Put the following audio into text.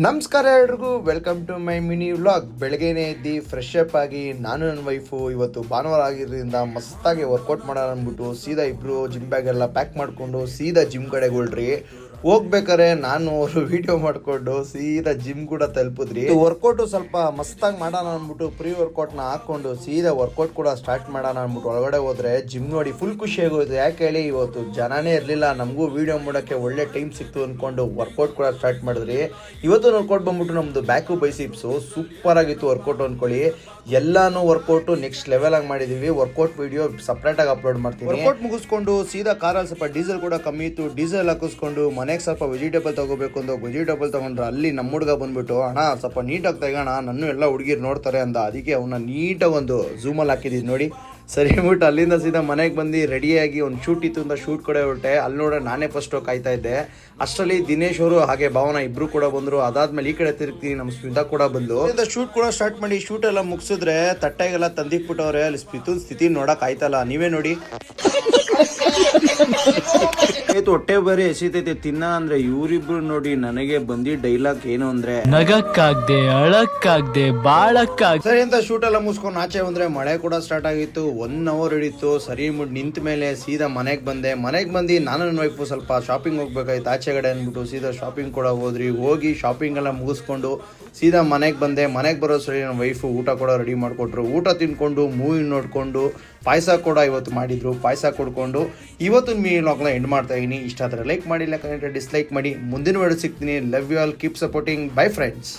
ನಮಸ್ಕಾರ ಎಲ್ರಿಗೂ, welcome to my mini vlog. ಬೆಳಗ್ಗೆನೇ ಎದ್ದು ಫ್ರೆಶ್ ಅಪ್ ಆಗಿ ನಾನು ನನ್ನ ವೈಫು ಇವತ್ತು ಭಾನುವಾರ ಆಗಿರೋದ್ರಿಂದ ಮಸ್ತಾಗಿ ವರ್ಕೌಟ್ ಮಾಡೋಣ ಅಂದ್ಬಿಟ್ಟು ಸೀದಾ ಇಬ್ಬರು ಜಿಮ್ ಬ್ಯಾಗ್ ಎಲ್ಲ ಪ್ಯಾಕ್ ಮಾಡಿಕೊಂಡು ಸೀದಾ ಜಿಮ್ ಕಡೆಗೆ ಹೊರಟ್ರಿ. ಹೋಗ್ಬೇಕಾರೆ ನಾನು ಅವರು ವಿಡಿಯೋ ಮಾಡಿಕೊಂಡು ಸೀದಾ ಜಿಮ್ ಕೂಡ ತಲುಪಿದ್ರಿ. ವರ್ಕೌಟ್ ಸ್ವಲ್ಪ ಮಸ್ತಾಗಿ ಮಾಡೋಣ ಅಂದ್ಬಿಟ್ಟು ಪ್ರೀ ವರ್ಕೌಟ್ನ ಹಾಕೊಂಡು ಸೀದಾ ವರ್ಕೌಟ್ ಕೂಡ ಸ್ಟಾರ್ಟ್ ಮಾಡೋಣ ಅಂದ್ಬಿಟ್ಟು ಒಳಗಡೆ ಹೋದ್ರೆ ಜಿಮ್ ನೋಡಿ ಫುಲ್ ಖುಷಿ ಆಗೋಯ್ತು. ಯಾಕೆ ಹೇಳಿ, ಇವತ್ತು ಜನನೇ ಇರಲಿಲ್ಲ, ನಮಗೂ ವಿಡಿಯೋ ಮಾಡೋಕ್ಕೆ ಒಳ್ಳೆ ಟೈಮ್ ಸಿಕ್ತು ಅಂದ್ಕೊಂಡು ವರ್ಕೌಟ್ ಕೂಡ ಸ್ಟಾರ್ಟ್ ಮಾಡಿದ್ರಿ. ಇವತ್ತು ವರ್ಕೌಟ್ ಬಂದ್ಬಿಟ್ಟು ನಮ್ಮದು ಬ್ಯಾಕು ಬೈಸಿಪ್ಸು ಸೂಪರ್ ಆಗಿತ್ತು ವರ್ಕೌಟ್ ಅಂದ್ಕೊಳ್ಳಿ. ಎಲ್ಲಾನು ವರ್ಕೌಟು ನೆಕ್ಸ್ಟ್ ಲೆವೆಲ್ ಆಗಿ ಮಾಡಿದೀವಿ. ವರ್ಕೌಟ್ ವಿಡಿಯೋ ಸಪ್ರೇಟ್ ಆಗಿ ಅಪ್ಲೋಡ್ ಮಾಡ್ತೀವಿ. ವರ್ಕೌಟ್ ಮುಗಿಸ್ಕೊಂಡು ಸೀದಾ ಕಾರಲ್ಲಿ ಸ್ವಲ್ಪ ಡೀಸೆಲ್ ಕೂಡ ಕಮ್ಮಿ ಇತ್ತು, ಡೀಸೆಲ್ ಹಾಕಿಸ್ಕೊಂಡು ಮನೆಗೆ ಸ್ವಲ್ಪ ವೆಜಿಟೇಬಲ್ ತಗೋಬೇಕು ಅಂತ ವೆಜಿಟೇಬಲ್ ತಗೊಂಡ್ರೆ ಅಲ್ಲಿ ನಮ್ಮ ಹುಡುಗ ಬಂದ್ಬಿಟ್ಟು, ಅಣ್ಣ ಸ್ವಲ್ಪ ನೀಟಾಗಿ ತೆಗೋಣ, ನನ್ನ ಎಲ್ಲ ಹುಡುಗಿರು ನೋಡ್ತಾರೆ ಅಂದ. ಅದಕ್ಕೆ ಅವನ್ನ ನೀಟಾಗಿ ಒಂದು ಝೂಮಲ್ಲಿ ಹಾಕಿದ್ದೀವಿ ನೋಡಿ. ಸರಿ ಅಂದ್ಬಿಟ್ಟು ಅಲ್ಲಿಂದ ಸೀದಾ ಮನೆಗೆ ಬಂದು ರೆಡಿಯಾಗಿ ಒಂದು ಶೂಟ್ ಇತ್ತು ಅಂತ ಶೂಟ್ ಕಡೆ ಹೊರಟೆ. ಅಲ್ಲಿ ನೋಡ್ರೆ ನಾನೇ ಫಸ್ಟ್ ಕಾಯ್ತಾ ಇದ್ದೆ. ಅಷ್ಟರಲ್ಲಿ ದಿನೇಶ್ ಅವರು ಹಾಗೆ ಭಾವನ ಇಬ್ರು ಕೂಡ ಬಂದ್ರು. ಅದಾದ್ಮೇಲೆ ಈ ಕಡೆ ತಿರುಗ್ತೀನಿ, ನಮ್ಮ ಸ್ಮಿತಾ ಕೂಡ ಬಂದು ಶೂಟ್ ಕೂಡ ಸ್ಟಾರ್ಟ್ ಮಾಡಿ ಶೂಟ್ ಎಲ್ಲ ಮುಗಿಸಿದ್ರೆ ತಟ್ಟೆಗೆಲ್ಲ ತಂದಿಕ್ಬಿಟ್ಟವ್ರೆ. ಅಲ್ಲಿ ಸ್ಮಿತನ್ ಸ್ಥಿತಿ ನೋಡಕ್ ಆಯ್ತಲ್ಲ, ನೀವೇ ನೋಡಿ. ಹೊಟ್ಟೆ ಬೇರೆ ಎಸಿತೈತೆ ತಿನ್ನ ಅಂದ್ರೆ ಇವರಿಬ್ರು ನೋಡಿ. ನನಗೆ ಬಂದಿ ಡೈಲಾಗ್ ಏನು ಅಂದ್ರೆ, ನಗಕ್ಕಾಗ್ದೆ ಅಳಕ್ಕಾಗ್ದೆ ಬಾಳಕ್ಕಾಗ್ದೆ. ಸರಿ ಅಂತ ಶೂಟ್ ಎಲ್ಲ ಮುಗಿಸ್ಕೊಂಡು ಆಚೆ ಬಂದ್ರೆ ಮಳೆ ಕೂಡ ಸ್ಟಾರ್ಟ್ ಆಗಿತ್ತು. 1 hour ಹಿಡಿತು. ಸರಿ ನಿಂತ ಮೇಲೆ ಸೀದಾ ಮನೆಗೆ ಬಂದೆ. ಮನೆಗೆ ಬಂದು ನಾನು ನನ್ನ ವೈಫು ಸ್ವಲ್ಪ ಶಾಪಿಂಗ್ ಹೋಗ್ಬೇಕಾಯ್ತು ಆಚೆಗಡೆ ಅಂದ್ಬಿಟ್ಟು ಸೀದಾ ಶಾಪಿಂಗ್ ಕೂಡ ಹೋದ್ರಿ. ಹೋಗಿ ಶಾಪಿಂಗ್ ಎಲ್ಲ ಮುಗಿಸ್ಕೊಂಡು ಸೀದಾ ಮನೆಗೆ ಬಂದೆ. ಮನೆಗೆ ಬರೋ ಸರಿ ನನ್ನ ವೈಫು ಊಟ ಕೂಡ ರೆಡಿ ಮಾಡಿಕೊಟ್ರು. ಊಟ ತಿನ್ಕೊಂಡು ಮೂವಿ ನೋಡಿಕೊಂಡು ಪಾಯಸ ಕೂಡ ಇವತ್ತು ಮಾಡಿದ್ರು. ಪಾಯಸ ಕೊಡ್ಕೊಂಡು ಇವತ್ತು ಮೀ ವ್ಲಾಗ್ನ ಎಂಡ್ ಮಾಡ್ತಾ ಇದೀನಿ. ಇಷ್ಟ ಆದರೆ ಲೈಕ್ ಮಾಡಿ, ಇಲ್ಲ ಡಿಸ್ಲೈಕ್ ಮಾಡಿ. ಮುಂದಿನ ವಿಡಿಯೋ ಸಿಗ್ತೀನಿ. Love you all, keep supporting. Bye friends.